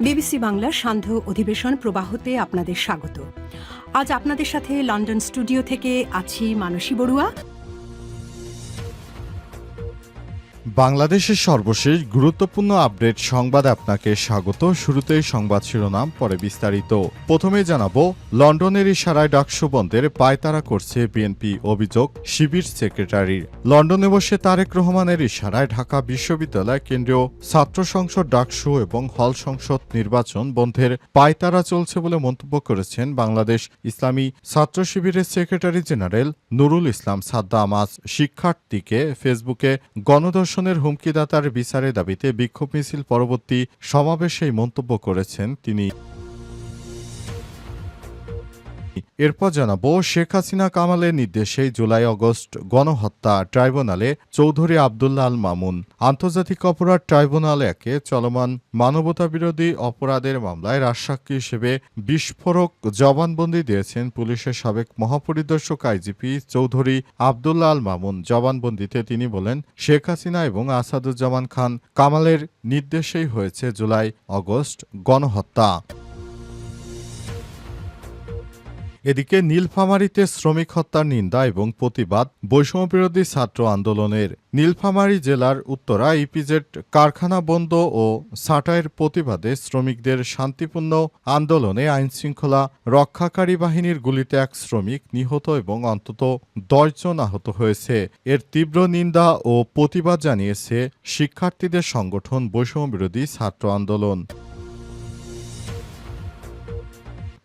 BBC বাংলার সান্ধ্য অধিবেশন প্রবাহতে আপনাদের স্বাগত। আজ আপনাদের সাথে লন্ডন স্টুডিও থেকে আছি মানসী বড়ুয়া। বাংলাদেশের সর্বশেষ গুরুত্বপূর্ণ আপডেট সংবাদে আপনাকে স্বাগত। শুরুতেই সংবাদ শিরোনাম, পরে বিস্তারিত। প্রথমে জানাবো, লন্ডনের ইশারায় ডাকসু বন্ধের পায়তারা করছে বিএনপি, অভিযোগ শিবির সেক্রেটারির। লন্ডনে বসে তারেক রহমানের ইশারায় ঢাকা বিশ্ববিদ্যালয় কেন্দ্রীয় ছাত্র সংসদ ডাকসু এবং হল সংসদ নির্বাচন বন্ধের পায়তারা চলছে বলে মন্তব্য করেছেন বাংলাদেশ ইসলামী ছাত্র শিবিরের সেক্রেটারি জেনারেল নুরুল ইসলাম সাদ্দাম। আজ শিক্ষার্থীকে ফেসবুকে গণধর্ষণের হুমকিদাতার বিচারের দাবিতে বিক্ষোভ মিছিল পরবর্তী সমাবেশেই মন্তব্য করেছেন তিনি। এরপর জানাবো, শেখ হাসিনা কামালের নির্দেশে জুলাই আগস্ট গণহত্যা ট্রাইব্যুনালে চৌধুরী আবদুল্লাহ আল মামুন। আন্তর্জাতিক অপরাধ ট্রাইব্যুনাল 1-এ চলমান মানবতাবিরোধী অপরাধের মামলায় রাজসাক্ষী হিসেবে বিস্ফোরক জবানবন্দি দিয়েছেন পুলিশের সাবেক মহাপরিদর্শক আইজিপি চৌধুরী আবদুল্লাহ আল মামুন। জবানবন্দিতে তিনি বলেন, শেখ হাসিনা এবং আসাদুজ্জামান খান কামালের নির্দেশেই হয়েছে জুলাই আগস্ট গণহত্যা। এদিকে নীলফামারীতে শ্রমিক হত্যার নিন্দা এবং প্রতিবাদ বৈষম্যবিরোধী ছাত্র আন্দোলনের। নীলফামারী জেলার উত্তরা ইপিজেড কারখানা বন্ধ ও ছাঁটাইয়ের প্রতিবাদে শ্রমিকদের শান্তিপূর্ণ আন্দোলনে আইনশৃঙ্খলা রক্ষাকারী বাহিনীর গুলিতে এক শ্রমিক নিহত এবং অন্তত 10 জন আহত হয়েছে। এর তীব্র নিন্দা ও প্রতিবাদ জানিয়েছে শিক্ষার্থীদের সংগঠন বৈষম্যবিরোধী ছাত্র আন্দোলন।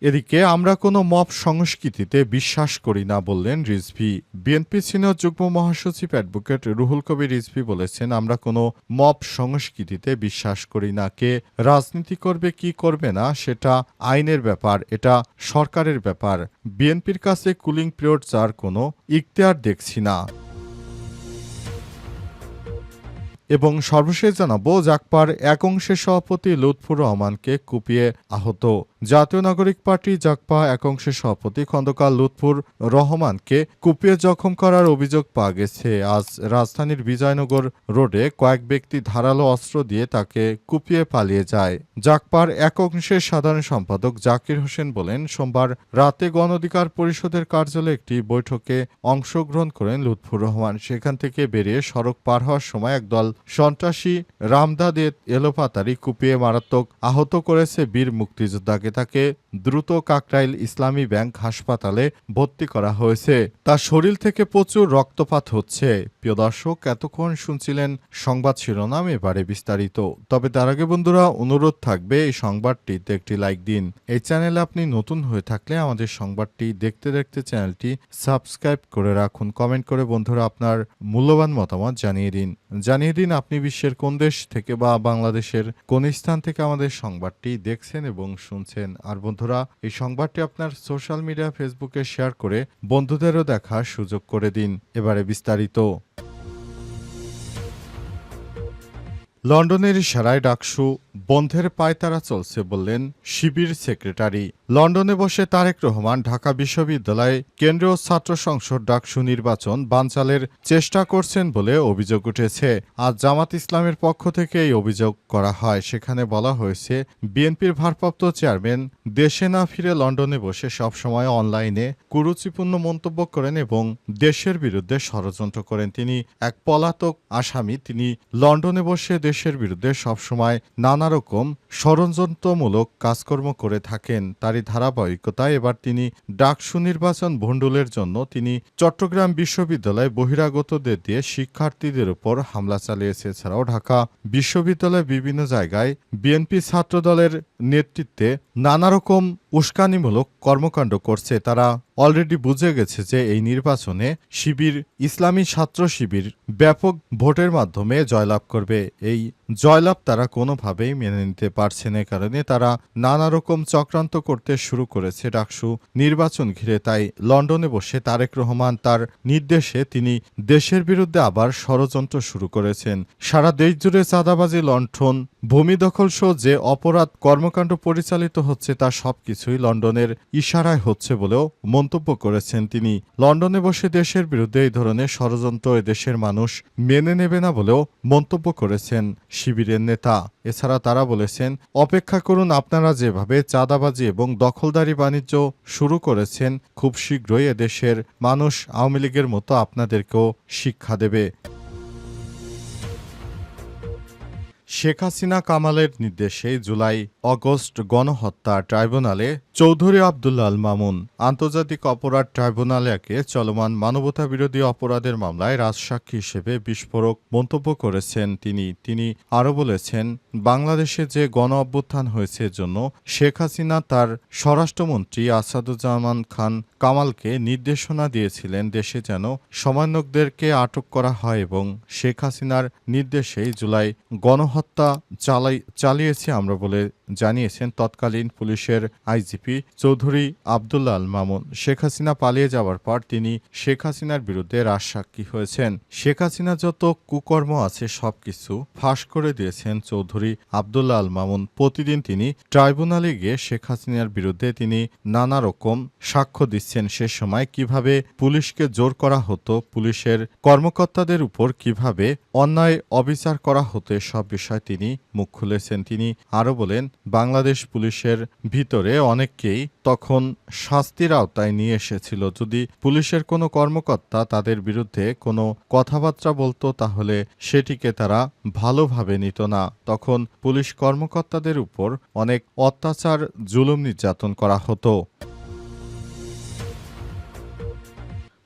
এদিকে আমরা কোনো মব সংস্কৃতিতে বিশ্বাস করি না বললেন রিজভী। বিএনপি সিনিয়র যুগ্ম মহাসচিব অ্যাডভোকেট রুহুল কবির রিজভী বলেছেন, আমরা কোনো মব সংস্কৃতিতে বিশ্বাস করি না। কে রাজনীতি করবে কি করবে না সেটা আইনের ব্যাপার, এটা সরকারের ব্যাপার। বিএনপির কাছে কুলিং পিরিয়ড যার কোনো ইখতিয়ার দেখছি না। এবং সর্বশেষ জানাবো, জাগপার এক অংশের সভাপতি লুৎফুর রহমানকে কুপিয়ে আহত। জাতীয় নাগরিক পার্টি জাগপা এক অংশের সভাপতি খন্দকার লুৎফুর রহমানকে কুপিয়ে জখম করার অভিযোগ পাওয়া গেছে। আজ রাজধানীর বিজয়নগর রোডে কয়েক ব্যক্তি ধারালো অস্ত্র দিয়ে তাকে কুপিয়ে পালিয়ে যায়। জাগপার এক অংশের সাধারণ সম্পাদক জাকির হোসেন বলেন, সোমবার রাতে গণ অধিকার পরিষদের কার্যালয়ে একটি বৈঠকে অংশগ্রহণ করেন লুৎফুর রহমান। সেখান থেকে বেরিয়ে সড়ক পার হওয়ার সময় একদল সন্ত্রাসী রামদাদের এলোপাতারি কুপিয়ে মারাত্মক আহত করেছে বীর মুক্তিযোদ্ধাকে। তাকে দ্রুত কাকরাইল ইসলামী ব্যাংক হাসপাতালে ভর্তি করা হয়েছে। তার শরীর থেকে প্রচুর রক্তপাত হচ্ছে। প্রিয় দর্শক, এতক্ষণ শুনছিলেন সংবাদ শিরোনাম, এবারে বিস্তারিত। তবে তার আগে বন্ধুরা, অনুরোধ থাকবে এই সংবাদটিতে একটি লাইক দিন। এই চ্যানেলে আপনি নতুন হয়ে থাকলে আমাদের সংবাদটি দেখতে দেখতে চ্যানেলটি সাবস্ক্রাইব করে রাখুন। কমেন্ট করে বন্ধুরা আপনার মূল্যবান মতামত জানিয়ে দিন আপনি বিশ্বের কোন দেশ থেকে বা বাংলাদেশের কোন স্থান থেকে আমাদের সংবাদটি দেখছেন এবং শুনছেন। আর বন্ধুরা, এই সংবাদটি আপনার সোশ্যাল মিডিয়া ফেসবুকে শেয়ার করে বন্ধুদেরও দেখার সুযোগ করে দিন। এবারে বিস্তারিত। লন্ডনের ইশারায় ডাকসু বন্ধের পায়তারা চলছে বললেন শিবির সেক্রেটারি। লন্ডনে বসে তারেক রহমান ঢাকা বিশ্ববিদ্যালয়ে কেন্দ্রীয় ছাত্র সংসদ ডাকসু নির্বাচন বানচালের চেষ্টা করছেন বলে অভিযোগ উঠেছে। আজ জামাত ইসলামের পক্ষ থেকে এই অভিযোগ করা হয়। সেখানে বলা হয়েছে, বিএনপির ভারপ্রাপ্ত চেয়ারম্যান দেশে না ফিরে লন্ডনে বসে সবসময় অনলাইনে কুরুচিপূর্ণ মন্তব্য করেন এবং দেশের বিরুদ্ধে ষড়যন্ত্র করেন। তিনি এক পলাতক আসামি। তিনি লন্ডনে বসে দেশের বিরুদ্ধে সবসময় নানা রকম ষড়যন্ত্রমূলক কাজকর্ম করে থাকেন। তারই ধারাবাহিকতায় এবার তিনি ডাকসু নির্বাচন ভণ্ডুলের জন্য তিনি চট্টগ্রাম বিশ্ববিদ্যালয়ে বহিরাগতদের দিয়ে শিক্ষার্থীদের উপর হামলা চালিয়েছে। এছাড়াও ঢাকা বিশ্ববিদ্যালয়ের বিভিন্ন জায়গায় বিএনপি ছাত্রদলের নেতৃত্বে নানা রকম উস্কানিমূলক কর্মকাণ্ড করছে। তারা অলরেডি বুঝে গেছে যে এই নির্বাচনে শিবির, ইসলামী ছাত্র শিবির ব্যাপক ভোটের মাধ্যমে জয়লাভ করবে। এই জয়লাভ তারা কোনোভাবেই মেনে নিতে পারছে না, কারণে তারা নানা রকম চক্রান্ত করতে শুরু করেছে ডাকসু নির্বাচন ঘিরে। তাই লন্ডনে বসে তারেক রহমান তার নির্দেশে তিনি দেশের বিরুদ্ধে আবার ষড়যন্ত্র শুরু করেছেন। সারা দেশ জুড়ে চাঁদাবাজি, লণ্ঠন ভূমি দখল সহ যে অপরাধ কর্মকাণ্ড পরিচালিত হচ্ছে তা সবকিছুই লন্ডনের ইশারায় হচ্ছে বলেও মন্তব্য করেছেন তিনি। লন্ডনে বসে দেশের বিরুদ্ধে এই ধরনের ষড়যন্ত্র এদেশের মানুষ মেনে নেবে না বলেও মন্তব্য করেছেন শিবিরের নেতা। এছাড়া তারা বলেছেন, অপেক্ষা করুন, আপনারা যেভাবে চাঁদাবাজি এবং দখলদারি বাণিজ্য শুরু করেছেন, খুব শীঘ্রই এদেশের মানুষ আওয়ামী লীগের মতো আপনাদেরকেও শিক্ষা দেবে। শেখ হাসিনা কামালের নির্দেশে জুলাই অগস্ট গণহত্যা ট্রাইব্যুনালে চৌধুরী আবদুল্লাহ আল মামুন আন্তর্জাতিক অপরাধ ট্রাইব্যুনালকে চলমান মানবতাবিরোধী অপরাধের মামলায় রাজসাক্ষী হিসেবে বিস্ফোরক মন্তব্য করেছেন তিনি আরও বলেছেন, বাংলাদেশে যে গণ অভ্যুত্থান হয়েছে জন্য শেখ হাসিনা তার স্বরাষ্ট্রমন্ত্রী আসাদুজ্জামান খান কামালকে নির্দেশনা দিয়েছিলেন দেশে যেন সমন্বয়কদেরকে আটক করা হয় এবং শেখ হাসিনার নির্দেশেই জুলাই গণহত্যা চালিয়েছি আমরা বলে জানিয়েছেন তৎকালীন পুলিশের আইজিপি চৌধুরী আবদুল্লাহ আল মামুন। শেখ হাসিনা পালিয়ে যাওয়ার পর তিনি শেখ হাসিনার বিরুদ্ধে রাজসাক্ষী হয়েছেন। শেখ হাসিনা যত কুকর্ম আছে সবকিছু ফাঁস করে দিয়েছেন চৌধুরী আবদুল্লাহ আল মামুন। প্রতিদিন তিনি ট্রাইব্যুনালে গিয়ে শেখ হাসিনার বিরুদ্ধে তিনি নানা রকম সাক্ষ্য দিচ্ছেন। সে সময় কিভাবে পুলিশকে জোর করা হতো, পুলিশের কর্মকর্তাদের উপর কিভাবে অন্যায় অবিচার করা হতো, সব বিষয় তিনি মুখ খুলেছেন। তিনি আরও বলেন, বাংলাদেশ পুলিশের ভিতরে অনেককেই তখন শাস্তির আওতায় নিয়ে এসেছিল। যদি পুলিশের কোনো কর্মকর্তা তাদের বিরুদ্ধে কোনো কথাবার্তা বলতো তাহলে সেটিকে তারা ভালোভাবে নিত না। তখন পুলিশ কর্মকর্তাদের উপর অনেক অত্যাচার, জুলুম, নির্যাতন করা হতো।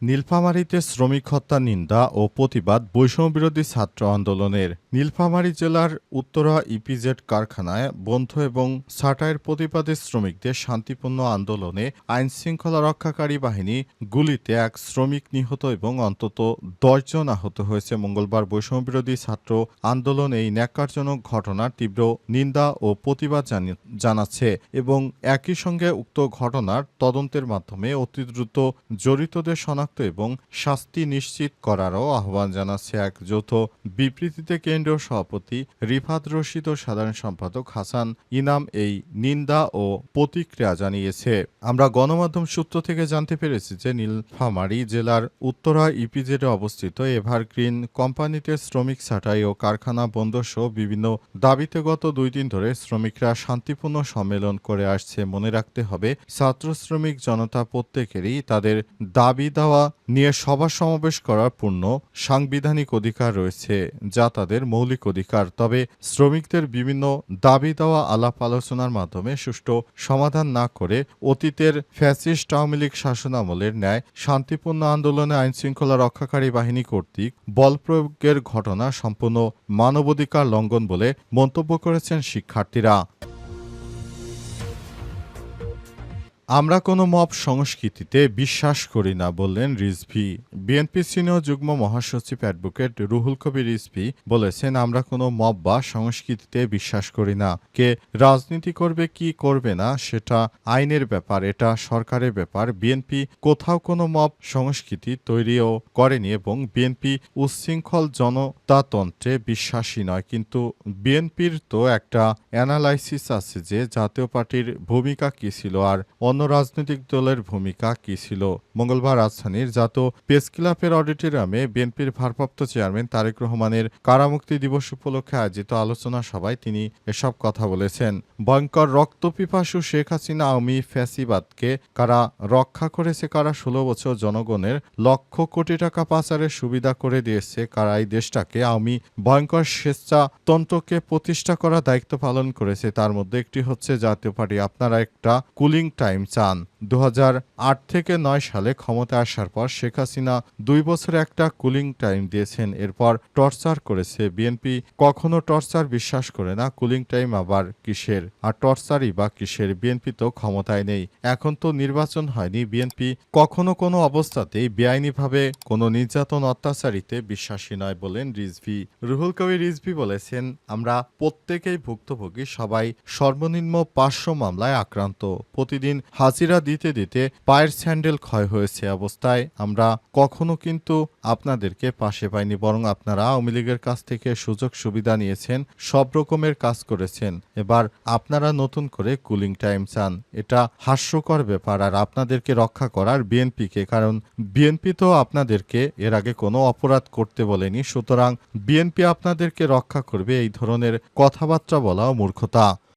নীলফামারীতে শ্রমিক হত্যা নিন্দা ও প্রতিবাদ বৈষম্যবিরোধী ছাত্র আন্দোলনের। নীলফামারী জেলার উত্তরা ইপিজেড কারখানায় বন্ধ এবং ছাঁটাইয়ের প্রতিবাদে শ্রমিকদের শান্তিপূর্ণ আন্দোলনে আইনশৃঙ্খলা রক্ষাকারী বাহিনী গুলিতে এক শ্রমিক নিহত এবং অন্তত 10 জন আহত হয়েছে। মঙ্গলবার বৈষম্যবিরোধী ছাত্র আন্দোলন এই ন্যাক্কারজনক ঘটনার তীব্র নিন্দা ও প্রতিবাদ জানাচ্ছে এবং একই সঙ্গে উক্ত ঘটনার তদন্তের মাধ্যমে অতি দ্রুত জড়িতদের শনাক্ত এবং শাস্তি নিশ্চিত করারও আহ্বান জানাচ্ছে। এক যৌথ বিবৃতিতে কেন্দ্রীয় সভাপতি রিফাত রশিদ ও সাধারণ সম্পাদক হাসান ইনাম এই নিন্দা ও প্রতিক্রিয়া জানিয়েছে। আমরা গণমাধ্যম সূত্র থেকে জানতে পেরেছি যে নীলফামারী জেলার উত্তরা ইপিজেডে অবস্থিত এভারগ্রিন কোম্পানিতে শ্রমিক ছাঁটাই ও কারখানা বন্ধ সহ বিভিন্ন দাবিতে গত 2 দিন ধরে শ্রমিকরা শান্তিপূর্ণ সম্মেলন করে আসছে। মনে রাখতে হবে, ছাত্র শ্রমিক জনতা প্রত্যেকেরই তাদের দাবি দেওয়া নিয়ে সভা সমাবেশ করার পূর্ণ সাংবিধানিক অধিকার রয়েছে, যা তাদের মৌলিক অধিকার। তবে শ্রমিকদের বিভিন্ন দাবি দেওয়া আলাপ আলোচনার মাধ্যমে সুষ্ঠু সমাধান না করে অতীতের ফ্যাসিস্ট আওয়ামী লীগ শাসনামলের ন্যায় শান্তিপূর্ণ আন্দোলনে আইনশৃঙ্খলা রক্ষাকারী বাহিনী কর্তৃক বল প্রয়োগের ঘটনা সম্পূর্ণ মানবাধিকার লঙ্ঘন বলে মন্তব্য করেছেন শিক্ষার্থীরা। আমরা কোনো মব সংস্কৃতিতে বিশ্বাস করি না বললেন রিজভী। বিএনপি সিনিয়র যুগ্ম মহাসচিব অ্যাডভোকেট রুহুল কবির রিজভী বলেছেন, আমরা কোনো মব বা সংস্কৃতিতে বিশ্বাস করি না। কে রাজনীতি করবে কি করবে না সেটা আইনের ব্যাপার, এটা সরকারের ব্যাপার। বিএনপি কোথাও কোনো মব সংস্কৃতি তৈরিও করেনি এবং বিএনপি উচ্ছৃঙ্খল জনতাতন্ত্রে বিশ্বাসী নয়। কিন্তু বিএনপির তো একটা অ্যানালাইসিস আছে যে জাতীয় পার্টির ভূমিকা কী ছিল আর অন্য রাজনৈতিক দলের ভূমিকা কী ছিল। মঙ্গলবার রাজধানীর জাতীয় প্রেস ক্লাবের অডিটোরিয়ামে বিএনপির ভারপ্রাপ্ত চেয়ারম্যান তারেক রহমানের কারামুক্তি দিবস উপলক্ষে আয়োজিত আলোচনা সভায় তিনি এসব কথা বলেছেন। ভয়ঙ্কর রক্তপিপাসু শেখ হাসিনা আওয়ামী ফ্যাসিবাদকে কারা রক্ষা করেছে, কারা 16 বছর জনগণের লক্ষ কোটি টাকা পাচারের সুবিধা করে দিয়েছে, কারা এই দেশটাকে আওয়ামী ভয়ঙ্কর স্বেচ্ছাতন্ত্রকে প্রতিষ্ঠা করার দায়িত্ব পালন করেছে, তার মধ্যে একটি হচ্ছে জাতীয় পার্টি। আপনারা একটা কুলিং টাইম চান। 2008 থেকে 9 সালে ক্ষমতা আসার পর শেখ হাসিনা 2 বছর একটা কুলিং টাইম দিয়েছেন, এরপর টর্চার করেছে। বিএনপি কখনো টর্চার বিশ্বাস করে না। কুলিং টাইম আবার কিসের, আর টর্চারই বা কিসের? বিএনপি তো ক্ষমতায় নেই, এখন তো নির্বাচন হয়নি। বিএনপি কখনো কোনো অবস্থাতেই বেআইনিভাবে কোনো নির্যাতন অত্যাচারিতে বিশ্বাসী নয় বলেন রিজভী। রুহুল কবির রিজভী বলেছেন, আমরা প্রত্যেকেই ভুক্তভোগী, সবাই সর্বনিম্ন 500 মামলায় আক্রান্ত। প্রতিদিন হাজিরা দিতে দিতে দিতে পায়ের স্যান্ডেল ক্ষয় হয়েছে অবস্থায় আমরা কখনো কিন্তু আপনাদেরকে পাশে পাইনি, বরং আপনারা আওয়ামী লীগের কাছ থেকে সুযোগ সুবিধা নিয়েছেন, সব রকমের কাজ করেছেন। এবার আপনারা নতুন করে কুলিং টাইম চান। এটা হাস্যকর ব্যাপার। আর আপনাদেরকে রক্ষা করার বিএনপিকে, কারণ বিএনপি তো আপনাদেরকে এর আগে কোনো অপরাধ করতে বলেনি, সুতরাং বিএনপি আপনাদেরকে রক্ষা করবে, এই ধরনের কথাবার্তা বলাও মূর্খতা।